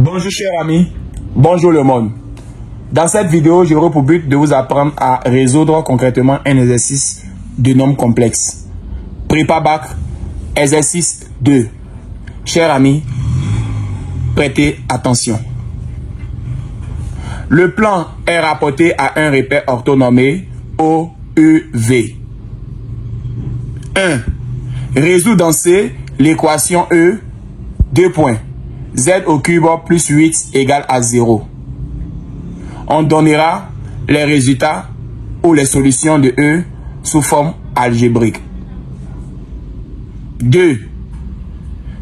Bonjour chers amis, bonjour le monde. Dans cette vidéo, j'aurai pour but de vous apprendre à résoudre concrètement un exercice de nombres complexes. Prépa bac, exercice 2. Chers amis, prêtez attention. Le plan est rapporté à un repère orthonormé OEV. 1. Résout dans C l'équation E, 2 points. Z au cube plus 8 égale à 0. On donnera les résultats ou les solutions de E sous forme algébrique. 2.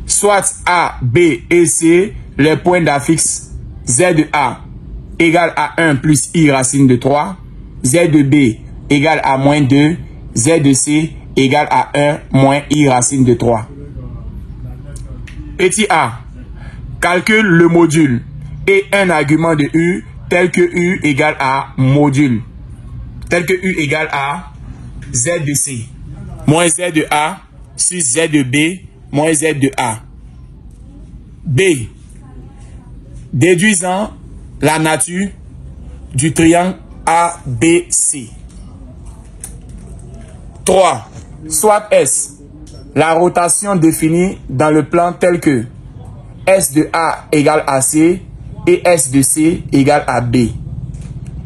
Soit A, B et C, les points d'affixe Z de A égale à 1 plus I racine de 3, Z de B égale à moins 2, Z de C égale à 1 moins I racine de 3. Petit a. Calcule le module et un argument de U tel que U égale à module. Tel que U égale à Z de C moins Z de A sur Z de B moins Z de A. B. Déduisant la nature du triangle ABC. 3. Soit S. La rotation définie dans le plan tel que S de A égale à C et S de C égale à B.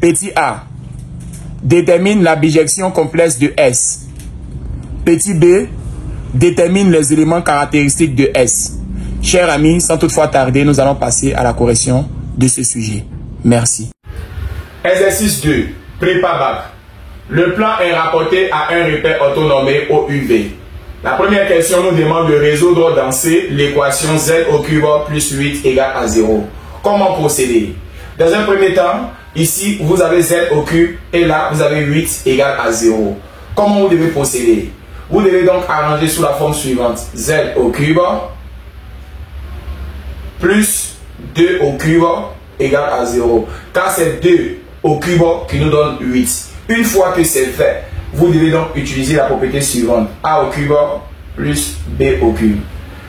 Petit a. Détermine la bijection complexe de S. Petit b. Détermine les éléments caractéristiques de S. Chers amis, sans toutefois tarder, nous allons passer à la correction de ce sujet. Merci. Exercice 2. Prépa bac. Le plan est rapporté à un repère orthonormé OUV. La première question nous demande de résoudre dans C l'équation Z au cube plus 8 égale à 0. Comment procéder? Dans un premier temps, ici vous avez Z au cube et là vous avez 8 égale à 0. Comment vous devez procéder? Vous devez donc arranger sous la forme suivante. Z au cube plus 2 au cube égale à 0. Car c'est 2 au cube qui nous donne 8. Une fois que c'est fait, vous devez donc utiliser la propriété suivante. A au cube plus B au cube.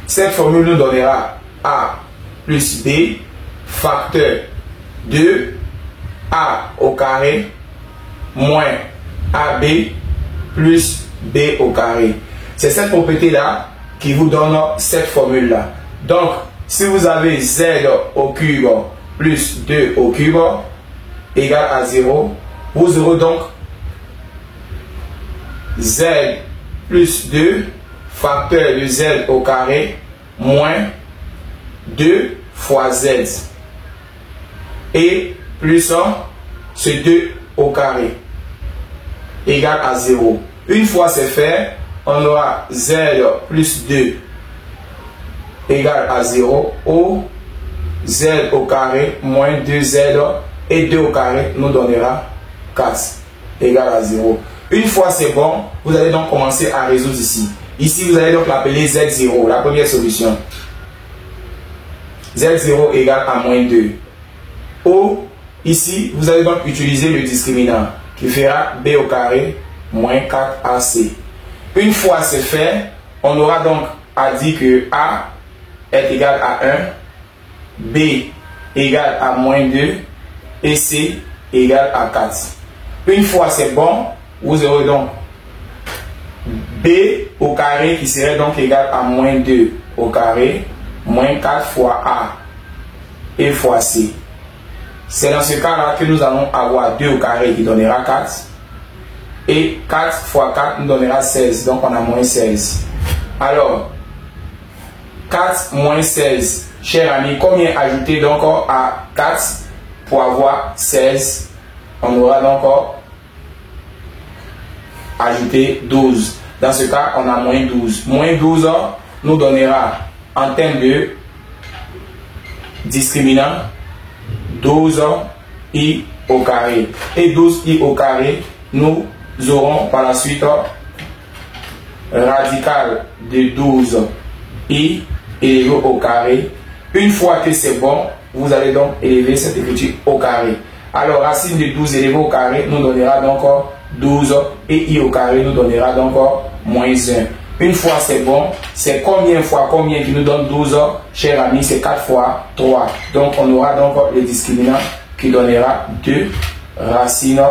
Cette formule nous donnera A plus B facteur de A au carré moins AB plus B au carré. C'est cette propriété-là qui vous donne cette formule-là. Donc, si vous avez Z au cube plus 2 au cube égale à 0, vous aurez donc Z plus 2 facteur de Z au carré moins 2 fois Z et plus ce 2 au carré égale à 0. Une fois c'est fait, on aura Z plus 2 égale à 0 ou Z au carré moins 2Z et 2 au carré nous donnera 4 égale à 0. Une fois c'est bon, vous allez donc commencer à résoudre ici. Ici, vous allez donc l'appeler Z0, la première solution. Z0 égale à moins 2. Ou, ici, vous allez donc utiliser le discriminant qui fera B au carré moins 4AC. Une fois c'est fait, on aura donc à dire que A est égal à 1, B égale à moins 2 et C égale à 4. Une fois c'est bon, vous aurez donc B au carré qui serait donc égal à moins 2 au carré moins 4 fois A et fois C. C'est dans ce cas-là que nous allons avoir 2 au carré qui donnera 4 et 4 fois 4 nous donnera 16. Donc on a moins 16. Alors, 4 moins 16, chers amis, combien ajouter donc à 4 pour avoir 16? On aura donc ajouter 12. Dans ce cas, on a moins 12. Moins 12 nous donnera en termes de discriminant 12i au carré. Et 12i au carré, nous aurons par la suite radical de 12i élevé au carré. Une fois que c'est bon, vous allez donc élever cette écriture au carré. Alors, racine de 12 élevé au carré nous donnera donc 12 et i au carré nous donnera donc moins 1. Une fois c'est bon. C'est combien fois combien qui nous donne 12, cher ami? C'est 4 fois 3. Donc on aura donc le discriminant qui donnera 2 racine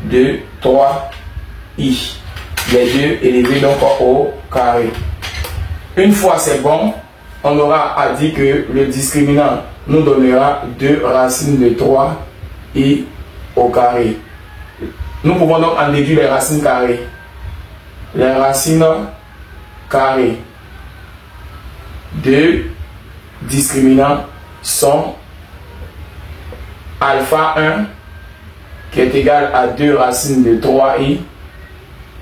de 3i. Les deux élevés donc au carré. Une fois c'est bon, on aura à dire que le discriminant nous donnera 2 racines de 3i au carré. Nous pouvons donc en déduire les racines carrées. Les racines carrées de discriminant sont alpha 1 qui est égal à 2 racines de 3i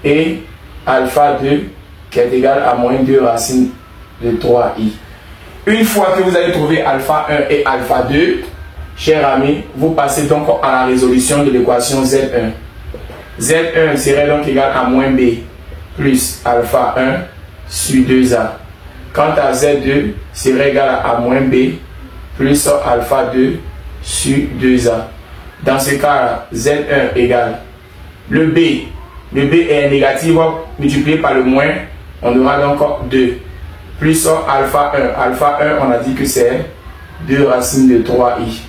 et alpha 2 qui est égal à moins 2 racines de 3i. Une fois que vous avez trouvé alpha 1 et alpha 2, chers amis, vous passez donc à la résolution de l'équation Z1. Z1 serait donc égal à moins b plus alpha 1 sur 2a. Quant à Z2, serait égal à moins b plus alpha 2 sur 2a. Dans ce cas, Z1 égale le b est négatif multiplié par le moins, on aura donc 2 plus alpha 1. Alpha 1, on a dit que c'est 2 racines de 3i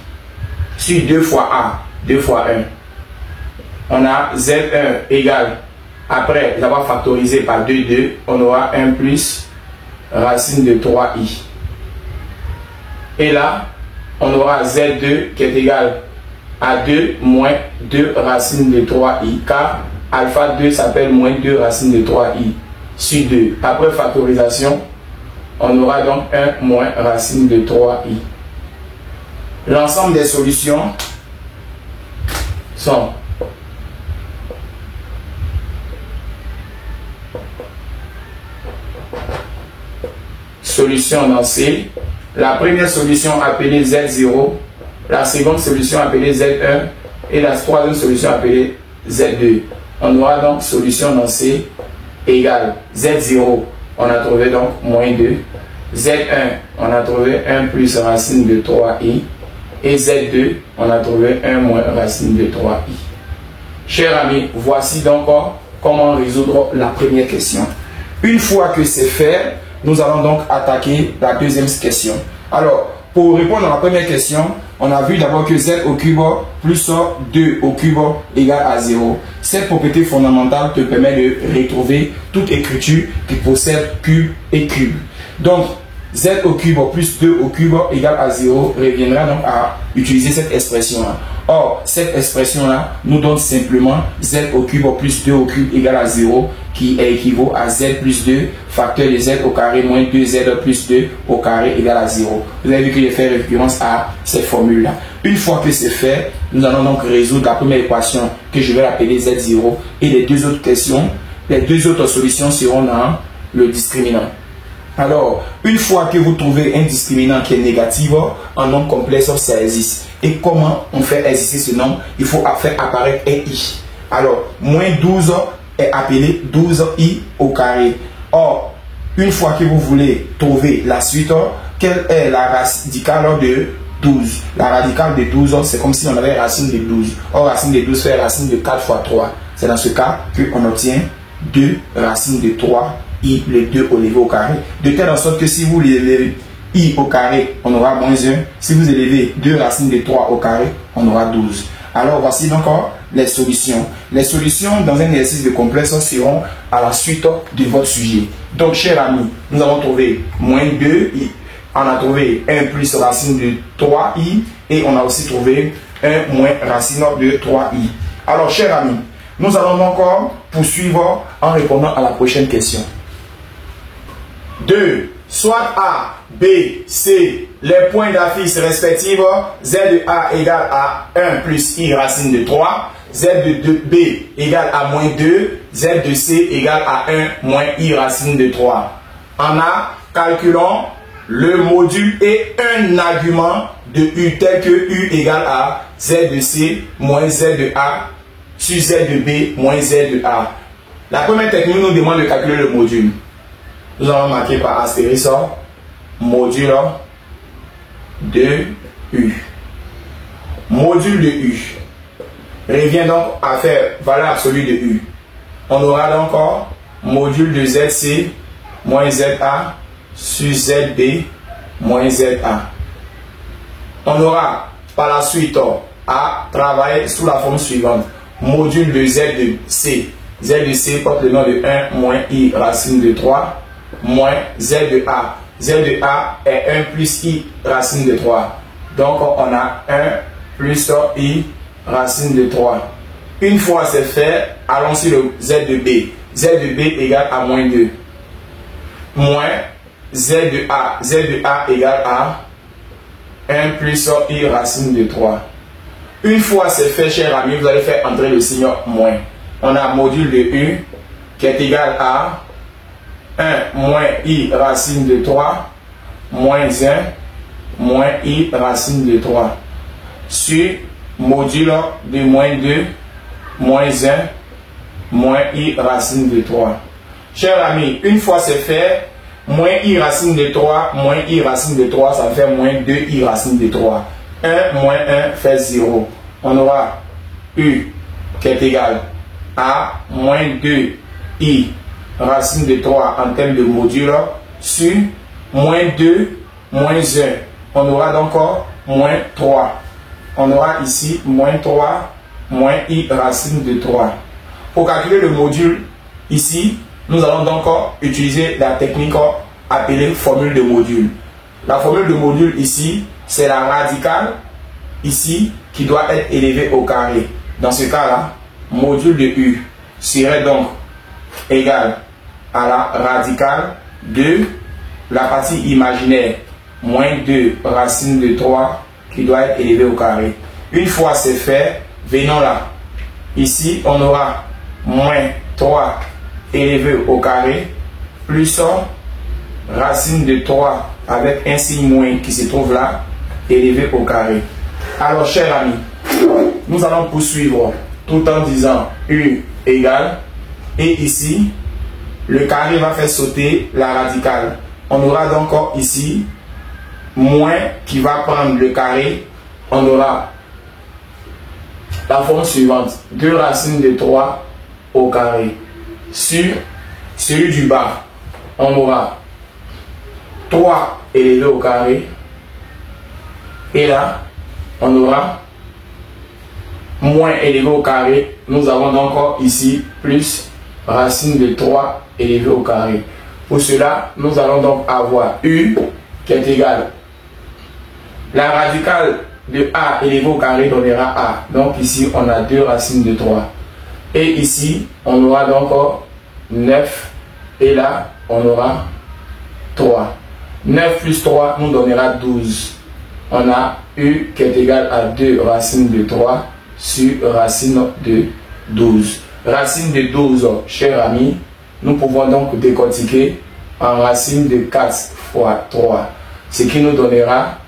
sur 2 fois a, 2 fois 1. On a Z1 égale, après l'avoir factorisé par 2, on aura 1 plus racine de 3i. Et là, on aura Z2 qui est égal à 2 moins 2 racines de 3i, car alpha 2 s'appelle moins 2 racines de 3i sur 2. Après factorisation, on aura donc 1 moins racine de 3i. L'ensemble des solutions sont solution dans C. La première solution appelée Z0, la seconde solution appelée Z1 et la troisième solution appelée Z2. On aura donc solution dans C égale Z0, on a trouvé donc moins 2. Z1, on a trouvé 1 plus racine de 3i. Et Z2, on a trouvé 1 moins racine de 3i. Chers amis, voici donc comment résoudre la première question. Une fois que c'est fait, nous allons donc attaquer la deuxième question. Alors, pour répondre à la première question, on a vu d'abord que z au cube plus 2 au cube égale à 0. Cette propriété fondamentale te permet de retrouver toute écriture qui possède cube et cube. Donc, z au cube plus 2 au cube égale à 0 reviendra donc à utiliser cette expression-là. Or, cette expression-là nous donne simplement z au cube plus 2 au cube égale à 0 qui équivaut à z plus 2 facteur de z au carré moins 2z plus 2 au carré égale à 0. Vous avez vu que j'ai fait référence à cette formule-là. Une fois que c'est fait, nous allons donc résoudre la première équation que je vais appeler z0 et les deux autres questions, les deux autres solutions seront dans le discriminant. Alors, une fois que vous trouvez un discriminant qui est négatif, un nombre complexe, ça existe. Et comment on fait exister ce nombre? Il faut faire apparaître un i. Alors, moins 12 est appelé 12i au carré. Or, une fois que vous voulez trouver la suite, quelle est la radicale de 12? La radicale de 12, c'est comme si on avait racine de 12. Or, racine de 12 fait racine de 4 fois 3. C'est dans ce cas qu'on obtient 2 racines de 3 i, les 2 élevés au carré. De telle sorte que si vous élevez i au carré, on aura moins 1. Si vous élevez 2 racines de 3 au carré, on aura 12. Alors voici donc les solutions. Les solutions dans un exercice de complexe seront à la suite de votre sujet. Donc, chers amis, nous avons trouvé moins 2i. On a trouvé 1 plus racine de 3i et on a aussi trouvé 1 moins racine de 3i. Alors, chers amis, nous allons encore poursuivre en répondant à la prochaine question. 2. Soit A, B, C, les points d'affiche respectifs, Z de A égale à 1 plus I racine de 3, Z de B égale à moins 2, Z de C égale à 1 moins I racine de 3. En A, calculons le module et un argument de U tel que U égale à Z de C moins Z de A sur Z de B moins Z de A. La première technique nous demande de calculer le module. Nous allons marquer par astérisque module de U. Module de U revient donc à faire valeur absolue de U. On aura donc module de ZC moins ZA sur ZB moins ZA. On aura par la suite à travailler sous la forme suivante. Module de Z de C. Z de C porte le nom de 1 moins I racine de 3 moins Z de A. Z de A est 1 plus I racine de 3. Donc on a 1 plus I racine de 3. Une fois c'est fait, allons sur le Z de B. Z de B égale à moins 2. Moins Z de A. Z de A égale à 1 plus I racine de 3. Une fois c'est fait, chers amis, vous allez faire entrer le signe moins. On a module de U qui est égal à 1 moins I racine de 3 moins 1 moins I racine de 3 sur module de moins 2 moins 1 moins I racine de 3. Chers amis, une fois c'est fait, moins I racine de 3 moins I racine de 3, ça fait moins 2 I racine de 3. 1 moins 1 fait 0. On aura U qui est égal à moins 2 I racine de 3 en termes de module sur moins 2 moins 1. On aura donc moins 3. On aura ici moins 3 moins I racine de 3. Pour calculer le module ici, nous allons donc utiliser la technique appelée formule de module. La formule de module ici, c'est la radicale ici qui doit être élevée au carré. Dans ce cas-là, module de U serait donc égal à la radicale de la partie imaginaire moins 2 racine de 3 qui doit être élevée au carré. Une fois c'est fait, venons là. Ici, on aura moins 3 élevé au carré plus racine de 3 avec un signe moins qui se trouve là, élevé au carré. Alors, chers amis, nous allons poursuivre tout en disant U égale, et ici, le carré va faire sauter la radicale. On aura donc ici moins qui va prendre le carré. On aura la forme suivante, 2 racines de 3 au carré. Sur celui du bas, on aura 3 élevé au carré. Et là, on aura moins élevé au carré. Nous avons donc ici plus racine de 3 élevé au carré. Pour cela, nous allons donc avoir U qui est égal. La radicale de A élevé au carré donnera A. Donc ici, on a 2 racines de 3. Et ici, on aura donc 9. Et là, on aura 3. 9 plus 3 nous donnera 12. On a U qui est égal à 2 racines de 3 sur racine de 12. Racine de 12, chers amis, nous pouvons donc décortiquer en racine de 4 fois 3. Ce qui nous donnera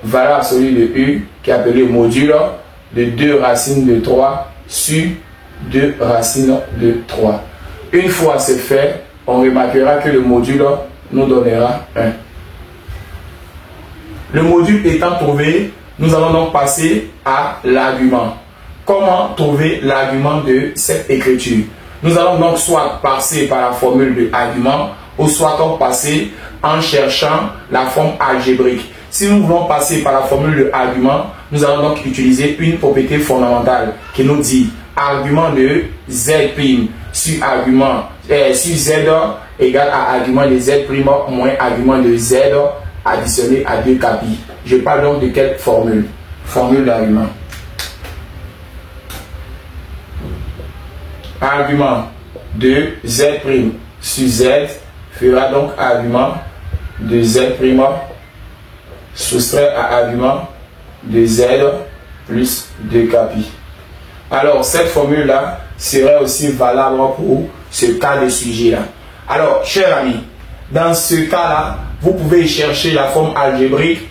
valeur absolue de U qui est appelé module de 2 racines de 3 sur 2 racines de 3. Une fois c'est fait, on remarquera que le module nous donnera 1. Le module étant trouvé, nous allons donc passer à l'argument. Comment trouver l'argument de cette écriture? Nous allons donc soit passer par la formule de argument ou soit passer en cherchant la forme algébrique. Si nous voulons passer par la formule de argument, nous allons donc utiliser une propriété fondamentale qui nous dit argument de Z' sur argument sur Z égale à argument de Z' moins argument de Z additionné à 2 capi. Je parle donc de quelle formule? Formule d'argument. Argument de Z' sur Z fera donc argument de Z' soustrait à argument de Z plus 2 capi. Alors, cette formule-là serait aussi valable pour ce cas de sujet-là. Alors, chers amis, dans ce cas-là, vous pouvez chercher la forme algébrique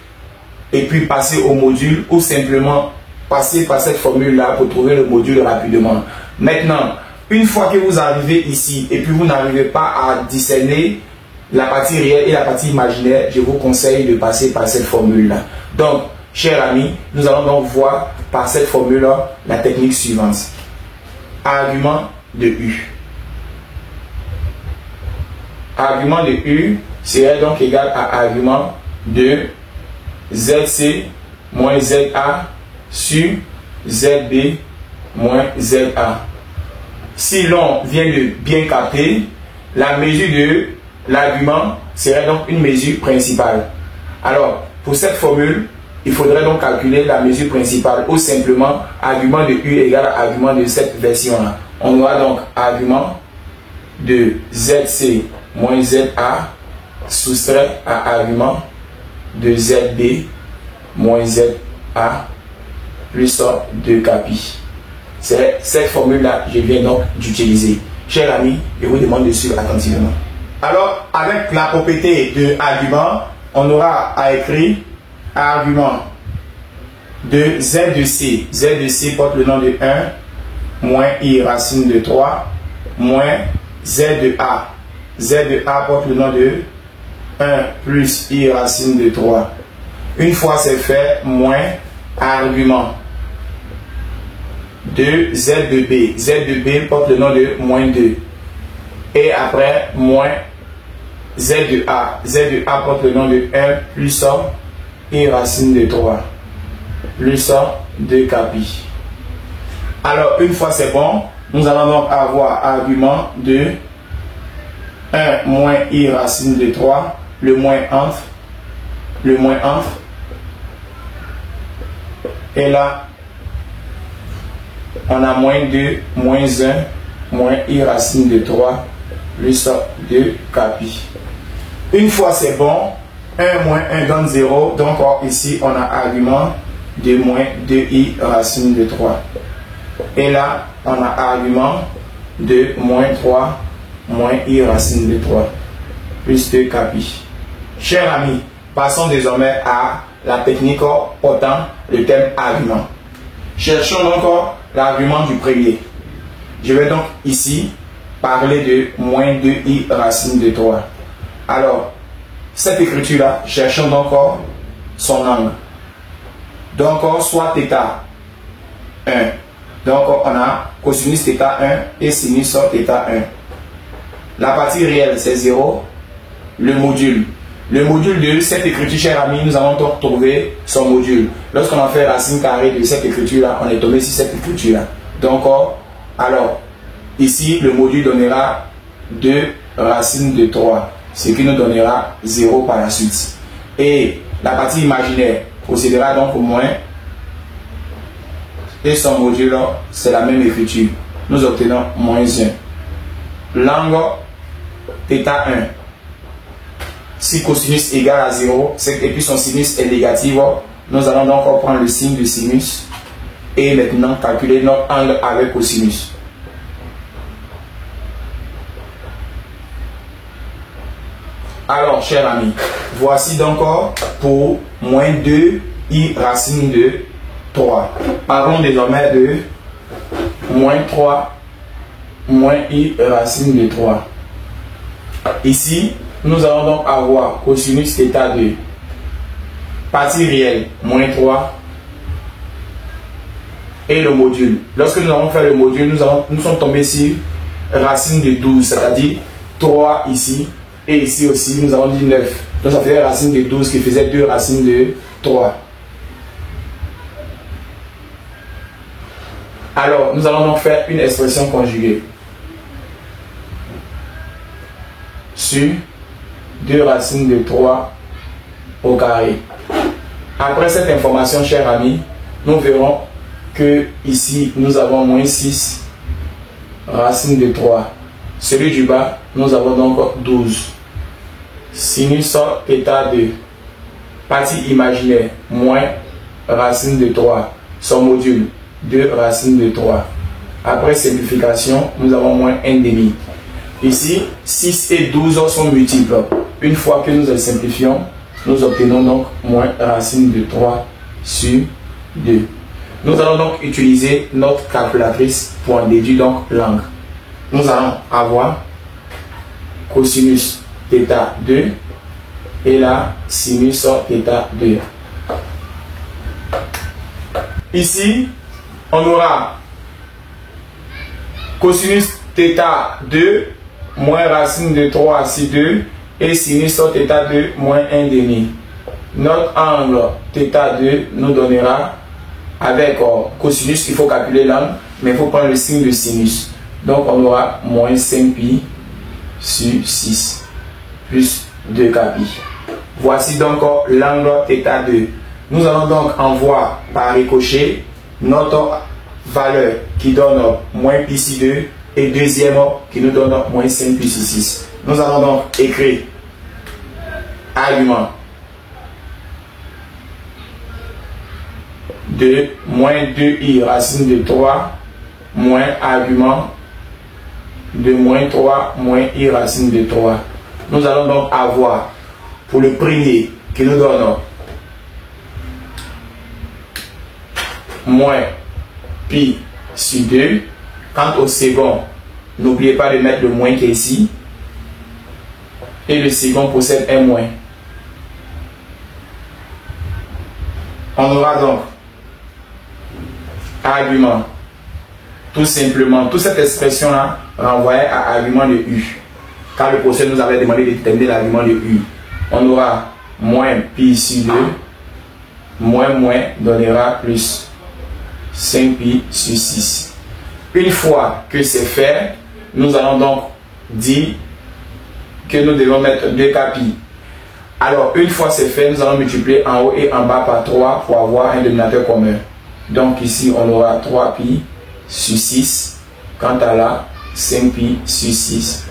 et puis passer au module ou simplement passer par cette formule-là pour trouver le module rapidement. Maintenant, une fois que vous arrivez ici et puis vous n'arrivez pas à discerner la partie réelle et la partie imaginaire, je vous conseille de passer par cette formule-là. Donc, chers amis, nous allons donc voir par cette formule-là la technique suivante. Argument de U. argument de U serait donc égal à argument de ZC moins ZA sur ZB moins ZA. Si l'on vient de bien capter, la mesure de l'argument serait donc une mesure principale. Alors, pour cette formule, il faudrait donc calculer la mesure principale ou simplement argument de U égale à argument de cette version-là. On aura donc argument de ZC moins ZA soustrait à argument de ZB moins ZA plus 2 capi. C'est cette formule-là que je viens donc d'utiliser. Chers amis, je vous demande de suivre attentivement. Alors, avec la propriété de argument, on aura à écrire argument de Z de C. Z de C porte le nom de 1 moins I racine de 3 moins Z de A. Z de A porte le nom de 1 plus I racine de 3. Une fois c'est fait, moins argument de Z de B. Z de B porte le nom de moins 2. Et après, moins Z de A. Z de A porte le nom de 1 plus I racine de 3. Plus 2 capi. Alors, une fois c'est bon, nous allons donc avoir argument de 1 moins I racine de 3. Le moins entre. Et là, on a moins 2, moins 1, moins I racine de 3, plus 2 capi. Une fois c'est bon, 1 moins 1 donne 0. Donc ici, on a argument de moins 2I racine de 3. Et là, on a argument de moins 3, moins I racine de 3, plus 2 capi. Chers amis, passons désormais à la technique portant le thème argument. Cherchons donc l'argument du premier. Je vais donc ici parler de moins 2i racine de 3. Alors, cette écriture-là, cherchons donc son angle. Donc, soit θ 1. Donc, on a cosinus θ 1 et sinus θ 1. La partie réelle, c'est 0. Le module. Le module de cette écriture, chers amis, nous allons donc trouver son module. Lorsqu'on a fait racine carrée de cette écriture-là, on est tombé sur cette écriture-là. Donc, alors, ici, le module donnera 2 racines de 3, ce qui nous donnera 0 par la suite. Et la partie imaginaire procédera donc au moins, et son module, c'est la même écriture. Nous obtenons moins 1. L'angle θ 1. Si cosinus égale à 0, et puis son sinus est négatif, nous allons donc prendre le signe du sinus et maintenant calculer notre angle avec cosinus. Alors, chers amis, voici donc pour moins 2i racine de 3. Parlons désormais de moins 3 moins i racine de 3. Ici, nous allons donc avoir cosinus θ 2. Partie réelle, moins 3. Et le module. Lorsque nous avons fait le module, nous sommes tombés sur racine de 12, c'est-à-dire 3 ici. Et ici aussi, nous avons dit 9. Donc ça faisait racine de 12 qui faisait 2 racines de 3. Alors, nous allons donc faire une expression conjuguée. Sur 2 racines de 3 au carré. Après cette information, chers amis, nous verrons que ici, nous avons moins 6 racines de 3. Celui du bas, nous avons donc 12. Sinus θ 2. Partie imaginaire, moins racine de 3. Son module, 2 racines de 3. Après simplification, nous avons moins 1,5. Ici, 6 et 12 sont multiples. Une fois que nous les simplifions, nous obtenons donc moins racine de 3 sur 2. Nous allons donc utiliser notre calculatrice pour en déduire donc l'angle. Nous allons avoir cosinus θ 2 et là sinus θ 2. Ici, on aura cosinus θ 2 moins racine de 3 sur 2 et sinus θ2 moins 1,5. Notre angle θ2 nous donnera, avec cosinus, il faut calculer l'angle, mais il faut prendre le signe de sinus. Donc on aura moins 5pi sur 6 plus 2kpi. Voici donc l'angle θ2. Nous allons donc en voir par ricochet notre valeur qui donne moins pi sur 2 et deuxième qui nous donne moins 5pi sur 6. Nous allons donc écrire argument de moins 2i racine de 3 moins argument de moins 3 moins i racine de 3. Nous allons donc avoir pour le premier qui nous donne moins pi sur 2. Quant au second, n'oubliez pas de mettre le moins qui est ici. Et le second possède un moins. On aura donc argument. Tout simplement, toute cette expression-là renvoyait à argument de U. Car le professeur nous avait demandé de déterminer l'argument de U. On aura moins pi sur 2. Moins donnera plus 5pi sur 6. Une fois que c'est fait, nous allons donc dire que nous devons mettre 2kpi. Alors, une fois c'est fait, nous allons multiplier en haut et en bas par 3 pour avoir un dénominateur commun. Donc ici, on aura 3pi sur 6. Quant à là, 5pi sur 6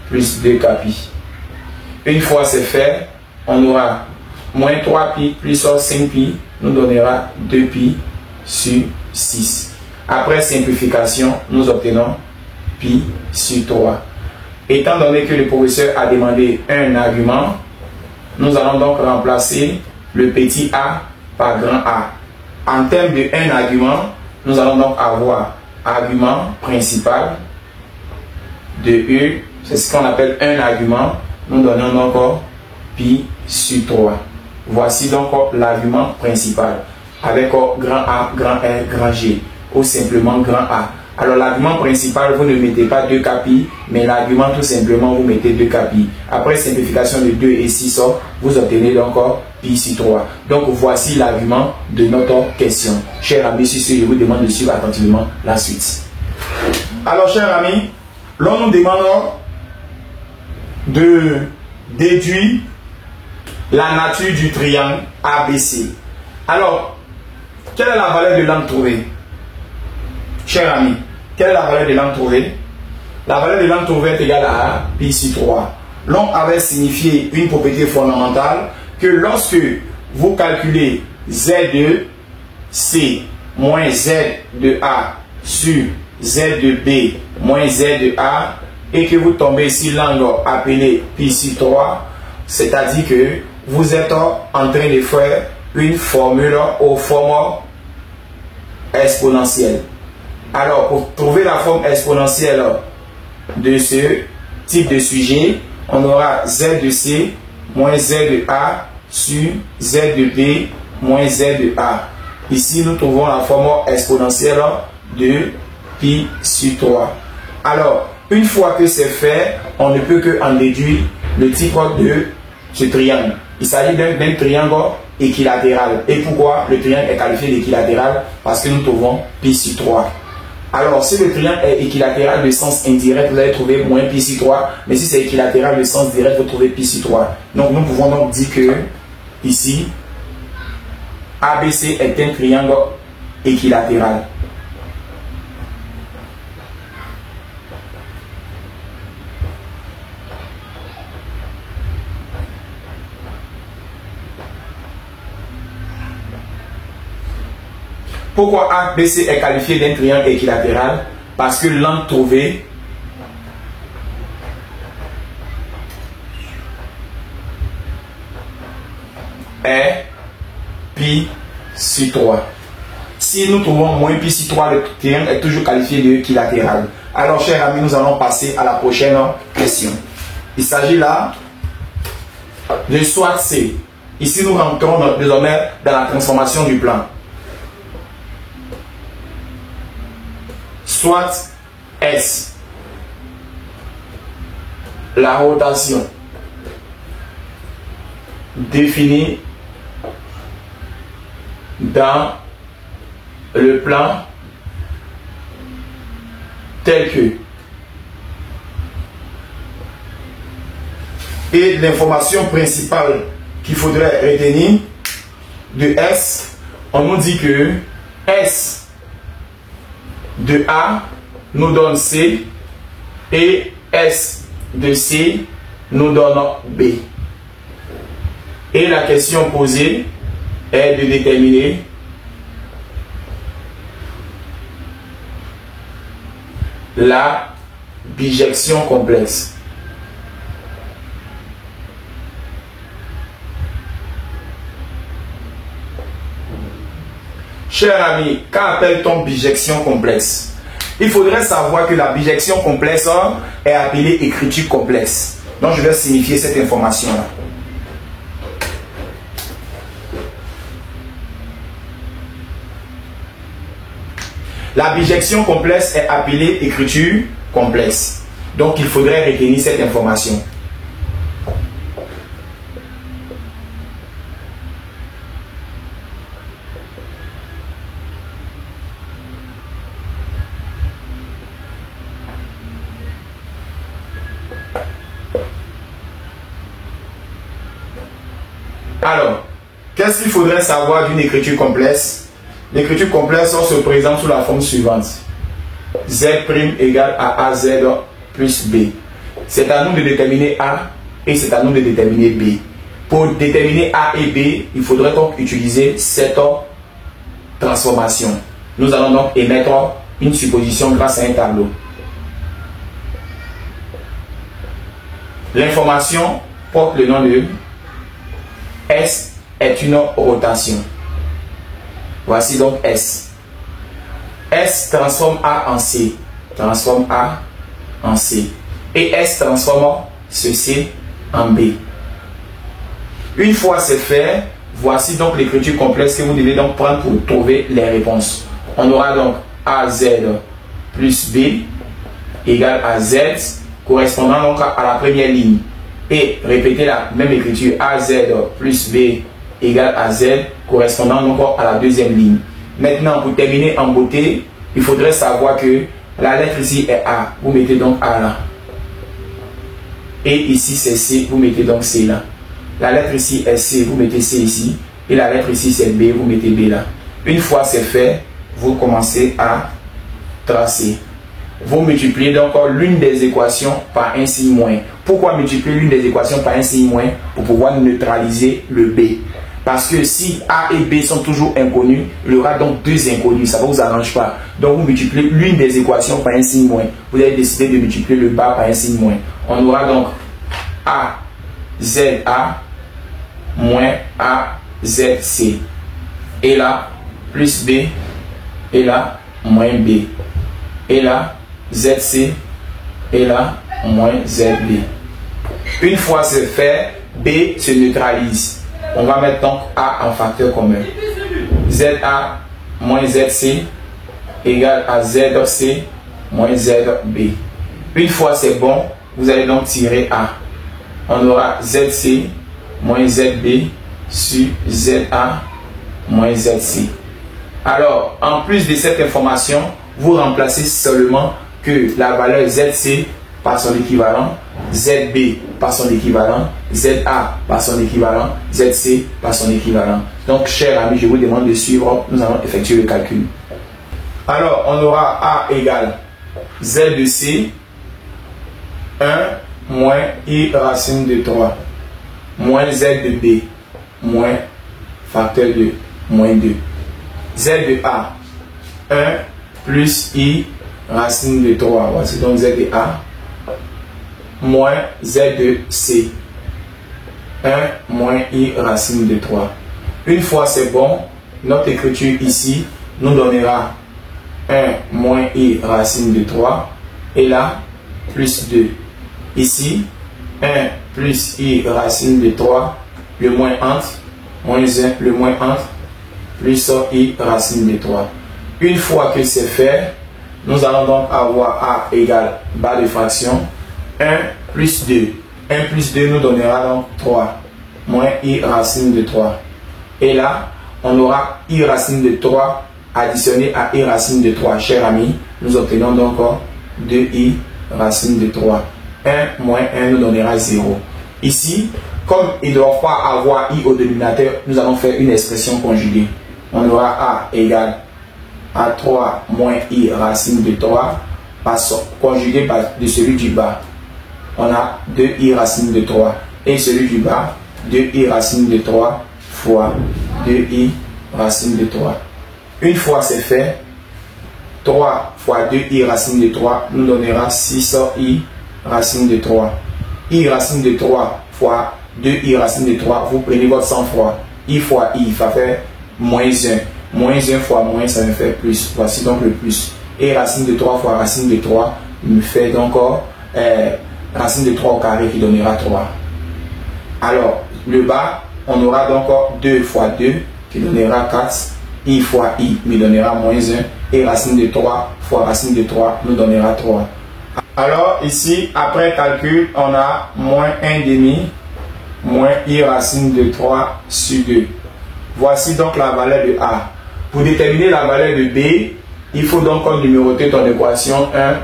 plus 2kpi. Une fois c'est fait, on aura moins 3pi plus 5pi nous donnera 2pi sur 6. Après simplification, nous obtenons pi sur 3. Étant donné que le professeur a demandé un argument, nous allons donc remplacer le petit a par grand A. En termes de un argument, nous allons donc avoir argument principal de E, c'est ce qu'on appelle un argument. Nous donnons donc pi sur 3. Voici donc l'argument principal avec grand A, grand R, grand G ou simplement grand A. Alors l'argument principal, vous ne mettez pas 2kpi, mais l'argument tout simplement, vous mettez 2kpi. Après simplification de 2 et 6, vous obtenez donc pi sur 3. Donc voici l'argument de notre question. Chers amis, sur ce, je vous demande de suivre attentivement la suite. Alors chers amis, l'on nous demande de déduire la nature du triangle ABC. Alors, quelle est la valeur de l'angle trouvé? Chers amis, quelle est la valeur de l'angle trouvé? La valeur de l'angle trouvé est égale à pi sur 3. L'on avait signifié une propriété fondamentale que lorsque vous calculez Z de C moins Z de A sur Z de B moins Z de A et que vous tombez sur l'angle appelé pi sur 3, c'est-à-dire que vous êtes en train de faire une formule aux formes exponentielles. Alors, pour trouver la forme exponentielle de ce type de sujet, on aura Z de C moins Z de A sur Z de B moins Z de A. Ici, nous trouvons la forme exponentielle de pi sur 3. Alors, une fois que c'est fait, on ne peut que en déduire le type de ce triangle. Il s'agit d'un triangle équilatéral. Et pourquoi le triangle est qualifié d'équilatéral? Parce que nous trouvons pi sur 3. Alors, si le triangle est équilatéral de sens indirect, vous allez trouver moins pi sur 3. Mais si c'est équilatéral de sens direct, vous trouvez pi sur 3. Donc, nous pouvons donc dire que ici, ABC est un triangle équilatéral. Pourquoi ABC est qualifié d'un triangle équilatéral? Parce que l'angle trouvé est pi sur 3. Si nous trouvons moins pi sur 3, le triangle est toujours qualifié d'équilatéral. Alors, chers amis, nous allons passer à la prochaine question. Il s'agit là de soit C. Ici, nous rentrons désormais dans la transformation du plan. Soit S. la rotation définie dans le plan tel que. Et l'information principale qu'il faudrait retenir de S, on nous dit que S de A nous donne C et S de C nous donne B. Et la question posée est de déterminer la bijection complexe. Cher ami, qu'appelle-t-on bijection complexe? Il faudrait savoir que la bijection complexe est appelée écriture complexe. Donc je vais signifier cette information-là. La bijection complexe est appelée écriture complexe. Donc il faudrait retenir cette information. Alors, qu'est-ce qu'il faudrait savoir d'une écriture complexe? L'écriture complexe se présente sous la forme suivante. Z' égale à AZ plus B. C'est à nous de déterminer A et c'est à nous de déterminer B. Pour déterminer A et B, il faudrait donc utiliser cette transformation. Nous allons donc émettre une supposition grâce à un tableau. L'information porte le nom de S est une rotation. Voici donc S. S transforme A en C. Transforme A en C. Et S transforme ce C en B. Une fois c'est fait, voici donc l'écriture complexe que vous devez donc prendre pour trouver les réponses. On aura donc AZ plus B égale à Z correspondant donc à la première ligne. Et répéter la même écriture AZ plus B égale à Z correspondant encore à la deuxième ligne. Maintenant, pour terminer en beauté, il faudrait savoir que la lettre ici est A. Vous mettez donc A là. Et ici c'est C. Vous mettez donc C là. La lettre ici est C. Vous mettez C ici. Et la lettre ici c'est B. Vous mettez B là. Une fois c'est fait, vous commencez à tracer. Vous multipliez donc l'une des équations par un signe moins. Pourquoi multiplier l'une des équations par un signe moins? Pour pouvoir neutraliser le B. Parce que si A et B sont toujours inconnus, il y aura donc deux inconnus. Ça ne vous arrange pas. Donc vous multipliez l'une des équations par un signe moins. Vous avez décidé de multiplier le bas par un signe moins. On aura donc A, ZA moins A, ZC. Et là, plus B. Et là, moins B. Et là, ZC. Et là, moins ZB. Une fois c'est fait, B se neutralise. On va mettre donc A en facteur commun. ZA moins ZC égale à ZC moins ZB. Une fois c'est bon, vous allez donc tirer A. On aura ZC moins ZB sur ZA moins ZC. Alors, en plus de cette information, vous remplacez seulement que la valeur ZC par son équivalent, ZB par son équivalent, ZA par son équivalent, ZC par son équivalent. Donc, chers amis, je vous demande de suivre. Nous allons effectuer le calcul. Alors, on aura A égale Z de C, 1 moins I racine de 3, moins Z de B, moins facteur de moins 2. Z de A, 1 plus I racine de 3. Voici donc Z de A, moins Z de C, 1 moins I racine de 3. Une fois c'est bon, notre écriture ici nous donnera 1 moins I racine de 3 et là plus 2. Ici 1 plus I racine de 3, le moins entre, moins 1, le moins entre, plus I racine de 3. Une fois que c'est fait, nous allons donc avoir A égale bas de fraction 1 plus 2. 1 plus 2 nous donnera donc 3. Moins I racine de 3. Et là, on aura I racine de 3 additionné à I racine de 3. Chers amis, nous obtenons donc 2I racine de 3. 1 moins 1 nous donnera 0. Ici, comme il ne doit pas avoir I au dénominateur, nous allons faire une expression conjuguée. On aura A égale à 3 moins I racine de 3 conjugué de celui du bas. On a 2I racine de 3. Et celui du bas, 2I racine de 3 fois 2I racine de 3. Une fois c'est fait, 3 fois 2I racine de 3 nous donnera 6I racine de 3. I racine de 3 fois 2I racine de 3, vous prenez votre sang-froid. I fois I, ça fait moins 1. Moins 1 fois moins, ça me fait plus. Voici donc le plus. Et racine de 3 fois racine de 3 me fait donc racine de 3 au carré qui donnera 3. Alors, le bas, on aura donc 2 fois 2 qui donnera 4. I fois I me donnera moins 1. Et racine de 3 fois racine de 3 nous donnera 3. Alors, ici, après calcul, on a moins 1 demi moins I racine de 3 sur 2. Voici donc la valeur de A. Pour déterminer la valeur de B, il faut donc numéroter ton équation 1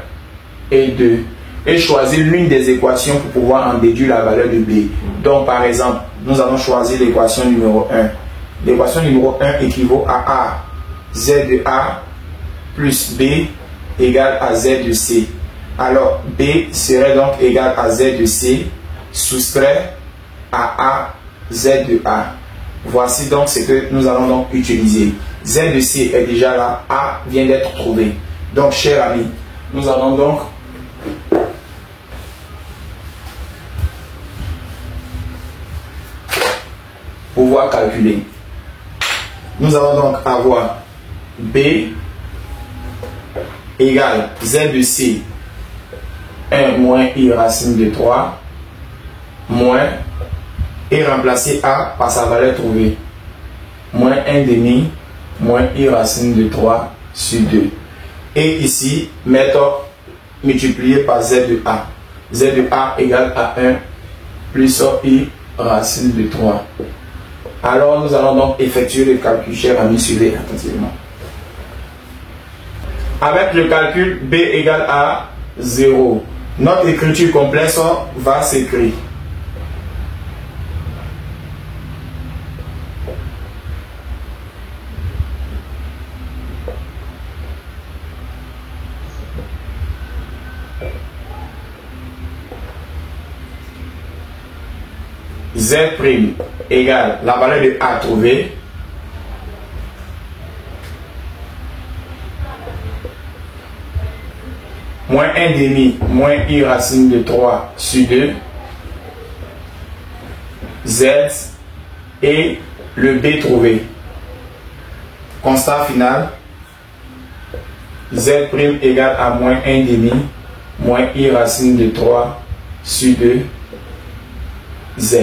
et 2 et choisir l'une des équations pour pouvoir en déduire la valeur de B. Donc par exemple, nous allons choisir l'équation numéro 1. L'équation numéro 1 équivaut à A, Z de A plus B égale à Z de C. Alors B serait donc égal à Z de C soustrait à A, Z de A. Voici donc ce que nous allons donc utiliser. Z de C est déjà là, A vient d'être trouvé. Donc, chers amis, nous allons donc pouvoir calculer. Nous allons donc avoir B égale Z de C 1 moins I racine de 3 moins et remplacer A par sa valeur trouvée. Moins 1 demi moins I racine de 3 sur 2. Et ici, mettre multiplié par Z de A. Z de A égale à 1 plus I racine de 3. Alors, nous allons donc effectuer le calcul, chers amis, suivez attentivement. Avec le calcul B égale à 0, notre écriture complexe va s'écrire. Z' égale la valeur de A trouvée moins 1 demi moins I racine de 3 sur 2 Z et le B trouvé. Constat final, Z' égale à moins 1 demi moins I racine de 3 sur 2 Z.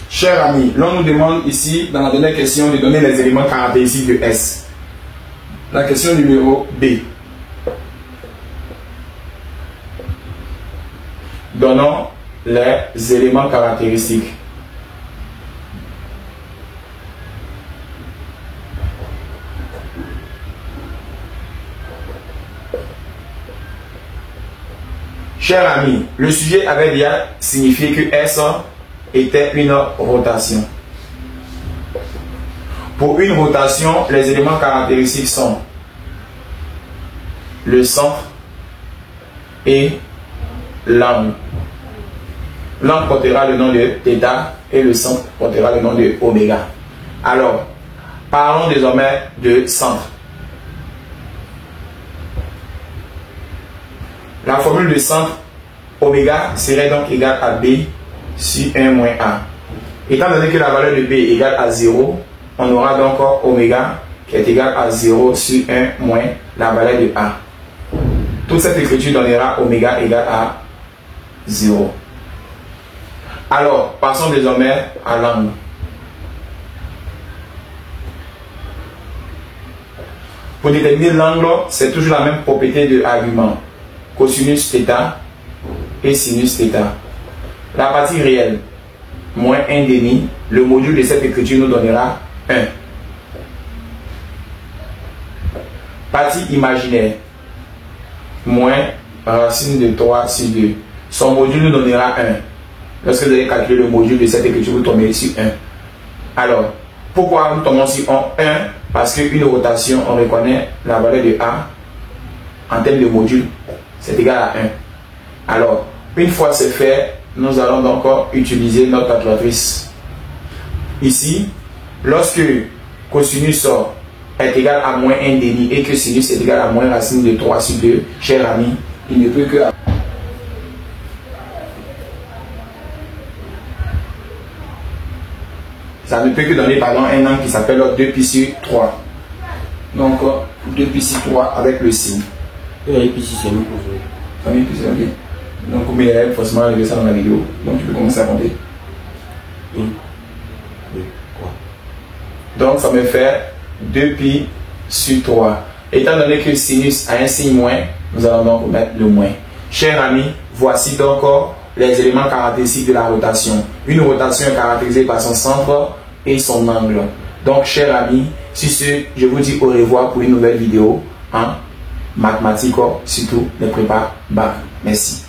Chers amis, l'on nous demande ici, dans la dernière question, de donner les éléments caractéristiques de S. La question numéro B. Donnons les éléments caractéristiques. Chers amis, le sujet avait déjà signifié que S était une rotation. Pour une rotation, les éléments caractéristiques sont le centre et l'angle. L'angle portera le nom de θ et le centre portera le nom de oméga. Alors, parlons désormais de centre. La formule de centre oméga serait donc égale à B sur 1 moins A. Étant donné que la valeur de B est égale à 0, on aura donc oméga qui est égal à 0 sur 1 moins la valeur de A. Toute cette écriture donnera oméga égale à 0. Alors, passons désormais à l'angle. Pour déterminer l'angle, c'est toujours la même propriété de argument. Cosinus θ et sinus θ. La partie réelle, moins 1 demi, le module de cette écriture nous donnera 1. Partie imaginaire, moins racine de 3 sur 2. Son module nous donnera 1. Lorsque vous allez calculer le module de cette écriture, vous tombez sur 1. Alors, pourquoi nous tombons sur 1? Parce qu'une rotation, on reconnaît la valeur de A en termes de module, c'est égal à 1. Alors, une fois c'est fait, nous allons donc utiliser notre calculatrice. Ici, lorsque cosinus est égal à moins 1 demi et que sinus est égal à moins racine de 3 sur 2, cher ami, il ne peut que... Ça ne peut que donner un angle qui s'appelle 2π sur 3. Donc 2π sur 3 avec le signe. Et là, ici, c'est nous pour jouer. Ça m'est plus ok. Donc, mais il faut forcément arriver ça dans la vidéo. Donc, tu peux commencer à compter. 1, 2, 3. Donc, ça me fait 2π sur 3. Étant donné que sinus a un signe moins, nous allons donc mettre le moins. Chers amis, voici donc les éléments caractéristiques de la rotation. Une rotation est caractérisée par son centre et son angle. Donc, chers amis, sur ce, je vous dis au revoir pour une nouvelle vidéo en mathématiques, surtout les prépa bac. Merci.